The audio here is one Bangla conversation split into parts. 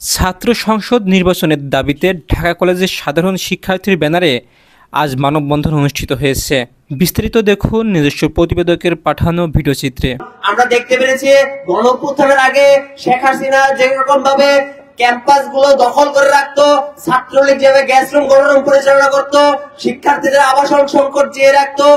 ছাত্র সংসদ নির্বাচনের দাবিতে ঢাকা কলেজের সাধারণ শিক্ষার্থীর ব্যানারে আজ মানববন্ধন অনুষ্ঠিত হয়েছে। বিস্তারিত দেখুন নিজস্ব প্রতিবেদকের পাঠানো ভিডিওচিত্রে। আমরা দেখতে পেরেছি গণঅভ্যুত্থানের আগে শেখ হাসিনা যে রকম ভাবে ক্যাম্পাস গুলো দখল করে রাখতো, ছাত্রলীগ যেভাবে গ্যাস রুম গণরুম পরিচালনা করতো, শিক্ষার্থীদের আবাসন সংকট চেয়ে রাখতো,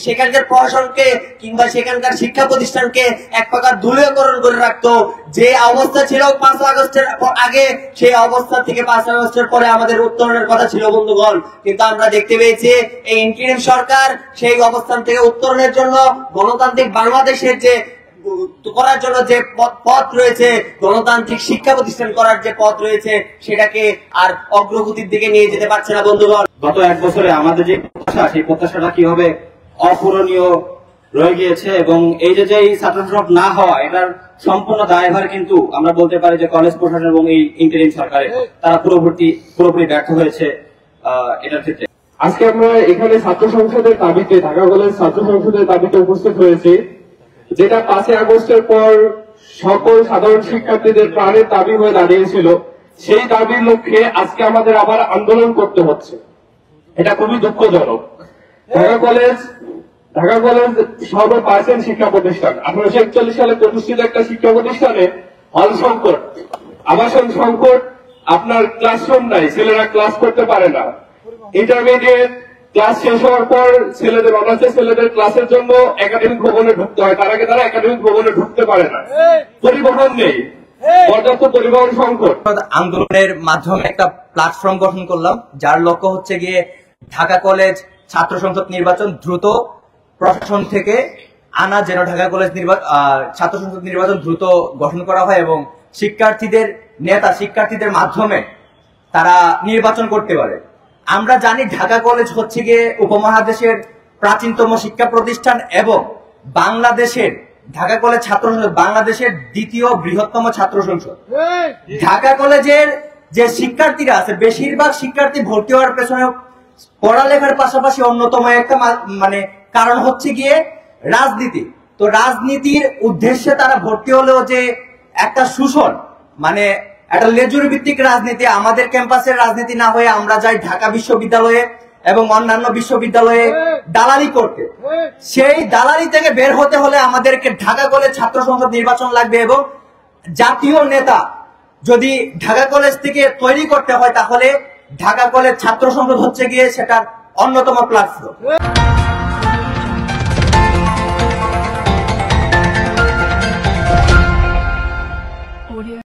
সেখানকার প্রশাসনকে কিংবা সেখানকার শিক্ষা প্রতিষ্ঠানকে এক প্রকার দলীয়করণ করে রাখতো। যে অবস্থা ছিল 5 আগস্টের আগে, সেই অবস্থা থেকে 5 আগস্টের পরে আমাদের উত্তরণের কথা ছিল বন্ধুগণ। কিন্তু আমরা দেখতে পেয়েছি এই ইন্টারিম সরকার সেই অবস্থান থেকে উত্তরণের জন্য গণতান্ত্রিক বাংলাদেশের যে করার জন্য যে পথ রয়েছে, গণতান্ত্রিক শিক্ষা প্রতিষ্ঠান করার যে পথ রয়েছে, সেটাকে আর অগ্রগতির দিকে নিয়ে যেতে পারছে না বন্ধুগণ। গত 1 বছরে আমাদের যে প্রত্যাশা, সেই প্রত্যাশাটা কি হবে অপূরণীয় রয়ে গিয়েছে। এবং এই যে ছাত্র সংসদ না হওয়া, এটার সম্পূর্ণ দায়ভার কিন্তু আমরা বলতে পারি যে কলেজ প্রশাসন এবং এই ইন্টারিম সরকারের, তারা পুরোপুরি ব্যর্থ হয়েছে এটার ক্ষেত্রে। আজকে আমরা এখানে ছাত্র সংসদের দাবিতে, ঢাকা কলেজ ছাত্র সংসদের দাবিতে উপস্থিত হয়েছি, যেটা 5 আগস্টের পর সকল সাধারণ শিক্ষার্থীদের প্রাণের দাবি হয়ে দাঁড়িয়েছিল। সেই দাবির লক্ষ্যে আজকে আমাদের আবার আন্দোলন করতে হচ্ছে। এটা খুবই দুঃখজনক। ঢাকা কলেজ সর্বপ্রাচীন শিক্ষা প্রতিষ্ঠান। 1841 সালে প্রতিষ্ঠিত একটা শিক্ষা প্রতিষ্ঠানে হল সংকট, আবাসন সংকট, আপনার ক্লাসরুম নাই, ছেলেরা ক্লাস করতে পারে না। ইন্টারমিডিয়েট ক্লাস শেষ হওয়ার পর ছেলেদের ক্লাসের জন্য একাডেমিক ভবনে ঢুকতে হয়, তার আগে তারা একাডেমিক ভবনে ঢুকতে পারে না। পরিবহন নেই, পর্যাপ্ত পরিবহন সংকট। আন্দোলনের মাধ্যমে একটা প্ল্যাটফর্ম গঠন করলাম, যার লক্ষ্য হচ্ছে গিয়ে ঢাকা কলেজ ছাত্র সংসদ নির্বাচন দ্রুত প্রশাসন থেকে আনা, যেন ঢাকা কলেজ ছাত্র সংসদ নির্বাচন দ্রুত গঠন করা হয় এবং শিক্ষার্থীদের মাধ্যমে তারা নির্বাচন করতে পারে। আমরা জানি ঢাকা কলেজ হচ্ছে গিয়ে উপমহাদেশের প্রাচীনতম শিক্ষা প্রতিষ্ঠান এবং ঢাকা কলেজ ছাত্র সংসদ বাংলাদেশের দ্বিতীয় বৃহত্তম ছাত্র সংসদ। ঢাকা কলেজের যে শিক্ষার্থীরা আছে, বেশিরভাগ শিক্ষার্থী ভর্তি হওয়ার পেছনে পড়ালেখার পাশাপাশি অন্যতম একটা কারণ হচ্ছে গিয়ে রাজনীতি। তো রাজনীতির উদ্দেশ্যে তারা ভর্তি হলেও যে একটা শোষণ, একটা লেজুর ভিত্তিক রাজনীতি, আমাদের ক্যাম্পাসের রাজনীতি না হয়ে আমরা যাই ঢাকা বিশ্ববিদ্যালয়ে এবং অন্যান্য বিশ্ববিদ্যালয়ে দালালি করতে। সেই দালালি থেকে বের হতে হলে আমাদেরকে ঢাকা কলেজ ছাত্র সংসদ নির্বাচন লাগবে এবং জাতীয় নেতা যদি ঢাকা কলেজ থেকে তৈরি করতে হয়, তাহলে ঢাকা কলেজ ছাত্র সংসদ হচ্ছে গিয়ে সেটার অন্যতম প্ল্যাটফর্ম।